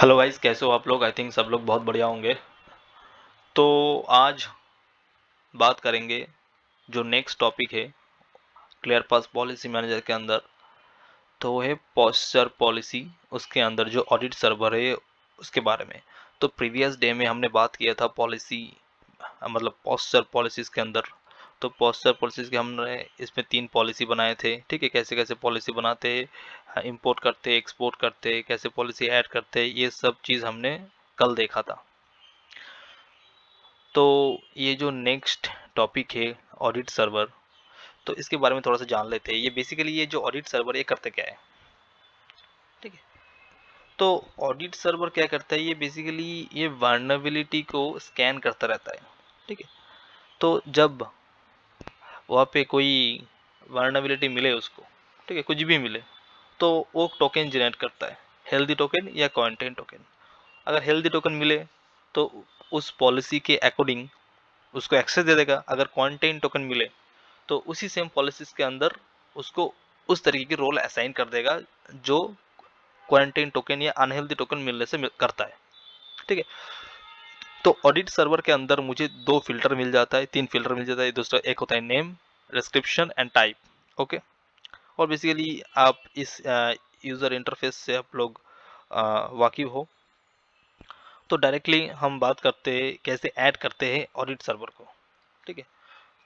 Hello guys, कैसे हो आप लोग? आई थिंक सब लोग बहुत बढ़िया होंगे। तो आज बात करेंगे जो नेक्स्ट टॉपिक है क्लियर पास पॉलिसी मैनेजर के अंदर, तो वो है पोस्चर पॉलिसी। उसके अंदर जो ऑडिट सर्वर है उसके बारे में। तो प्रीवियस डे में हमने बात किया था पॉलिसी, मतलब पोस्चर पॉलिसीज के अंदर। तो पोस्चर पॉलिसीज के हमने इसमें 3 पॉलिसी बनाए थे। ठीक है, कैसे कैसे पॉलिसी बनाते, इंपोर्ट करते, एक्सपोर्ट करते, कैसे पॉलिसी ऐड करते, ये सब चीज़ हमने कल देखा था। तो ये जो नेक्स्ट टॉपिक है ऑडिट सर्वर, तो इसके बारे में थोड़ा सा जान लेते हैं। ये बेसिकली ये जो ऑडिट सर्वर ये करते क्या है? ठीक है, तो ऑडिट सर्वर क्या करता है, ये बेसिकली ये वर्नेबिलिटी को स्कैन करता रहता है। ठीक है, तो जब वहाँ पे कोई वर्नेबिलिटी मिले उसको, ठीक है, कुछ भी मिले, तो वो टोकन जनरेट करता है, हेल्दी टोकन या कंटेंट टोकन। अगर हेल्दी टोकन मिले तो उस पॉलिसी के अकॉर्डिंग उसको एक्सेस दे देगा। अगर कंटेंट टोकन मिले तो उसी सेम पॉलिसीज के अंदर उसको उस तरीके की रोल असाइन कर देगा जो क्वारंटाइन टोकन या अनहेल्दी टोकन मिलने से करता है। ठीक है, तो ऑडिट सर्वर के अंदर मुझे 2 फिल्टर मिल जाता है, 3 फिल्टर मिल जाता है। दूसरा एक होता है name, description and type. Okay, और बेसिकली आप इस यूजर इंटरफेस से आप लोग वाकिफ हो। तो डायरेक्टली हम बात करते हैं कैसे ऐड करते हैं ऑडिट सर्वर को। ठीक है,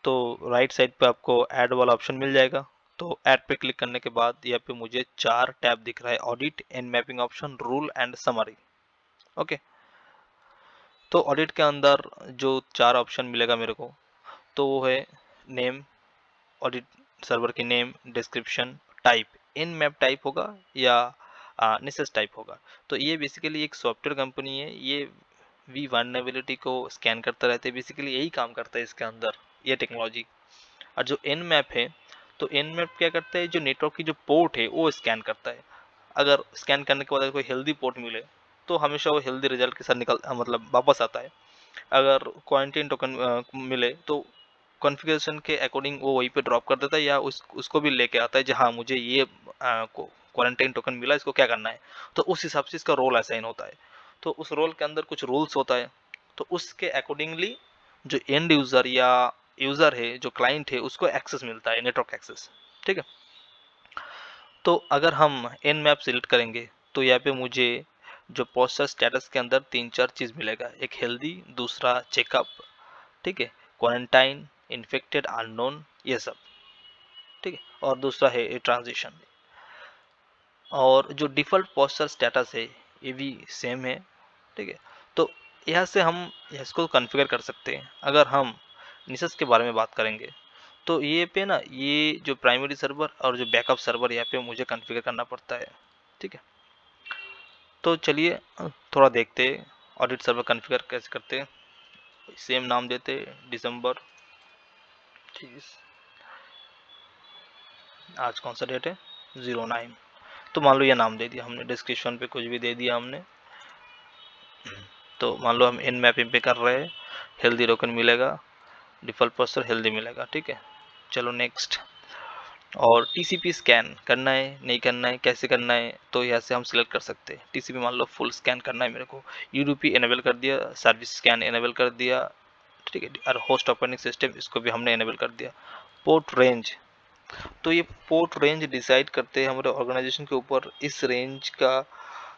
तो राइट साइड पे आपको ऐड वाला ऑप्शन मिल जाएगा। तो ऐड पे क्लिक करने के बाद यहाँ पे मुझे 4 टैब दिख रहा है, audit, and mapping option, rule and summary. Okay, तो ऑडिट के अंदर जो 4 ऑप्शन मिलेगा मेरे को, तो वो है नेम, ऑडिट सर्वर की नेम, डिस्क्रिप्शन, टाइप, इन मैप टाइप होगा या नेसेस टाइप होगा। तो ये बेसिकली एक सॉफ्टवेयर कंपनी है, ये वी वर्नेबिलिटी को स्कैन करता रहता है, बेसिकली यही काम करता है इसके अंदर ये टेक्नोलॉजी। और जो एन मैप है, तो एन मैप क्या करता है, जो नेटवर्क की जो पोर्ट है वो स्कैन करता है। अगर स्कैन करने के बाद अगर कोई हेल्दी पोर्ट मिले तो हमेशा वो हेल्दी रिजल्ट के साथ निकल मतलब वापस आता है। अगर क्वारंटाइन टोकन मिले तो कॉन्फ़िगरेशन के अकॉर्डिंग वो वहीं पे ड्रॉप कर देता है, या उसको भी लेके आता है जहाँ मुझे ये क्वारंटाइन टोकन मिला, इसको क्या करना है। तो उस हिसाब से इसका रोल असाइन होता है। तो उस रोल के अंदर कुछ रूल्स होता है, तो उसके अकॉर्डिंगली जो एंड यूज़र या यूज़र है, जो क्लाइंट है, उसको एक्सेस मिलता है, नेटवर्क एक्सेस। ठीक है, तो अगर हम एन मैप सिलेक्ट करेंगे तो यहाँ पे मुझे जो पोस्टर स्टेटस के अंदर 3-4 चीज़ मिलेगा। एक हेल्दी, दूसरा चेकअप, ठीक है, क्वारंटाइन, इन्फेक्टेड, अननोन, ये सब। ठीक है, और दूसरा है ट्रांजिशन। और जो डिफ़ॉल्ट पोस्टर स्टेटस है ये भी सेम है। ठीक है, तो यहाँ से हम इसको कॉन्फ़िगर कर सकते हैं। अगर हम निशंस के बारे में बात करेंगे तो ये पे ना, ये जो प्राइमरी सर्वर और जो बैकअप सर्वर यहाँ पे मुझे कॉन्फ़िगर करना पड़ता है। ठीक है, तो चलिए थोड़ा देखते हैं ऑडिट सर्वर कॉन्फ़िगर कैसे करते हैं। सेम नाम देते, दिसंबर 30, आज कौन सा डेट है, 09। तो मान लो ये नाम दे दिया हमने, डिस्क्रिप्शन पे कुछ भी दे दिया हमने। तो मान लो हम इन मैपिंग पे कर रहे हैं, हेल्दी टोकन मिलेगा, डिफ़ॉल्ट पोस्टर हेल्दी मिलेगा। ठीक है, चलो नेक्स्ट। और टीसीपी स्कैन करना है नहीं करना है, कैसे करना है, तो यहाँ से हम सिलेक्ट कर सकते हैं। टीसीपी मान लो फुल स्कैन करना है मेरे को, यूडीपी इनेबल कर दिया, सर्विस स्कैन इनेबल कर दिया। ठीक है, और होस्ट ऑपरेटिंग सिस्टम इसको भी हमने इनेबल कर दिया। पोर्ट रेंज, तो ये पोर्ट रेंज डिसाइड करते हैं हमारे ऑर्गेनाइजेशन के ऊपर, इस रेंज का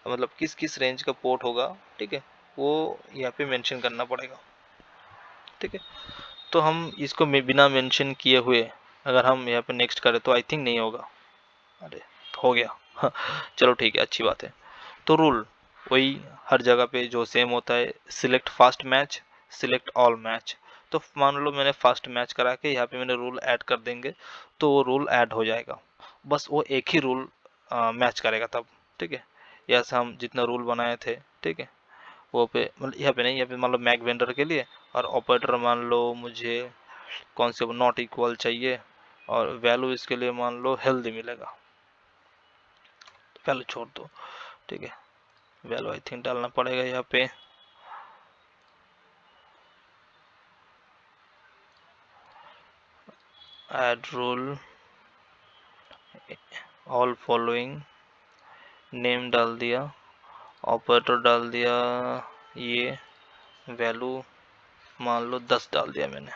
मतलब किस किस रेंज का पोर्ट होगा। ठीक है, वो यहाँ पे मेंशन करना पड़ेगा। ठीक है, तो हम इसको बिना मेंशन किए हुए अगर हम यहाँ पे नेक्स्ट करें तो आई थिंक नहीं होगा। अरे, हो गया। चलो ठीक है, अच्छी बात है। तो रूल वही हर जगह पे जो सेम होता है, select fast match, select all match. तो मान लो मैंने फास्ट मैच करा के यहाँ पे मैंने रूल ऐड कर देंगे, तो वो रूल ऐड हो जाएगा। बस वो एक ही रूल मैच करेगा तब। ठीक है, यहाँ से हम जितना रूल बनाए थे, ठीक है, वो पे मतलब यहाँ पे नहीं, यहाँ पे मान लो मैक वेंडर के लिए, और ऑपरेटर मान लो मुझे कौन से नॉट इक्वल चाहिए, और वैल्यू इसके लिए मान लो हेल्दी मिलेगा। तो वैल्यू छोड़ दो। ठीक है, वैल्यू आई थिंक डालना पड़ेगा यहाँ पे। Add rule, all following, name डाल दिया, ऑपरेटर डाल दिया, ये वैल्यू मान लो 10 डाल दिया मैंने,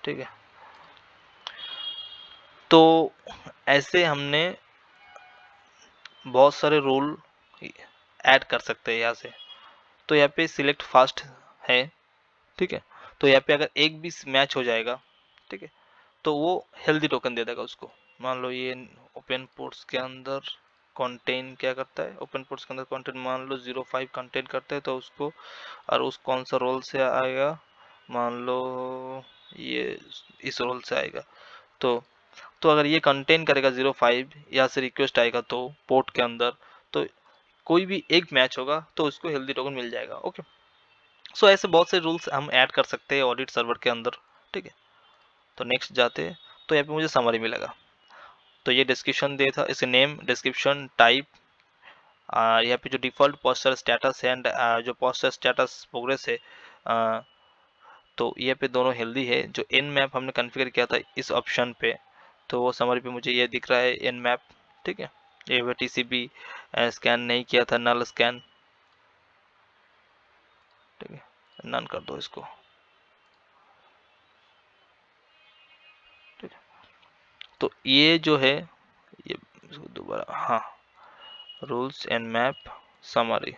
ठीक है। तो ऐसे हमने बहुत सारे रूल ऐड कर सकते हैं यहाँ से। तो यहाँ पे सिलेक्ट फास्ट है, ठीक है। तो यहाँ पे अगर एक भी मैच हो जाएगा, ठीक है, तो वो हेल्दी टोकन दे देगा उसको। मान लो ये ओपन पोर्ट्स के अंदर कंटेन क्या करता है, ओपन पोर्ट्स के अंदर कंटेंट मान लो 05 कंटेंट करता है, तो उसको, और उस कौन सा रोल से आएगा, मान लो ये इस रोल से आएगा। तो अगर ये कंटेन करेगा 05, यहाँ से रिक्वेस्ट आएगा तो पोर्ट के अंदर, तो कोई भी एक मैच होगा तो उसको हेल्दी टोकन मिल जाएगा। ओके, सो ऐसे बहुत से रूल्स हम ऐड कर सकते हैं ऑडिट सर्वर के अंदर, ठीक है। तो नेक्स्ट जाते हैं, तो यहाँ पे मुझे समरी मिलेगा। तो ये डिस्क्रिप्शन दे था, इसे नेम, डिस्क्रिप्शन, टाइप, यहाँ पे जो डिफॉल्ट पोस्टर स्टेटस है एंड जो पोस्टर स्टेटस प्रोग्रेस है, तो ये पे दोनों हेल्दी है। जो एन मैप हमने कॉन्फ़िगर किया था इस ऑप्शन पे, तो वो समरी पे मुझे ये दिख रहा है एन मैप, ठीक है। ये टीसीपी स्कैन नहीं किया था, नल स्कैन, ठीक है, नन कर दो इसको, ठीक है। तो ये जो है, ये दोबारा, हाँ, रूल्स एंड मैप समरी।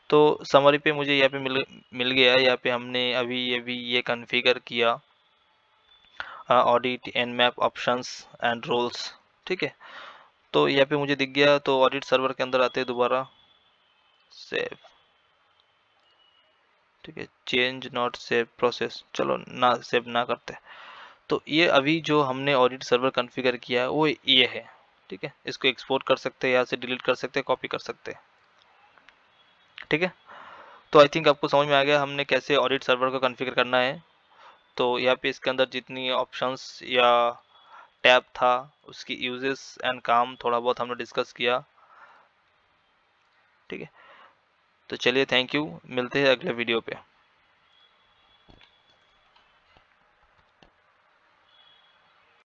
तो समरी पे मुझे यहाँ पे मिल गया। यहाँ पे हमने अभी ये कॉन्फ़िगर किया audit and map options and rules, ठीक है। तो यहाँ पे मुझे दिख गया। तो ऑडिट सर्वर के अंदर आते हैं दोबारा, सेव, ठीक है, चेंज नॉट सेव प्रोसेस, चलो ना सेव ना करते। तो ये अभी जो हमने ऑडिट सर्वर कॉन्फ़िगर किया है वो ये है, ठीक है। इसको एक्सपोर्ट कर सकते हैं, यहाँ से डिलीट कर सकते हैं, कॉपी कर सकते हैं, ठीक है। तो आई थिंक आपको समझ में आ गया हमने कैसे ऑडिट सर्वर को कॉन्फ़िगर करना है। तो यहाँ पे इसके अंदर जितनी ऑप्शंस या टैब था उसकी यूजेस एंड काम थोड़ा बहुत हमने डिस्कस किया, ठीक है। तो चलिए, थैंक यू, मिलते हैं अगले वीडियो पे।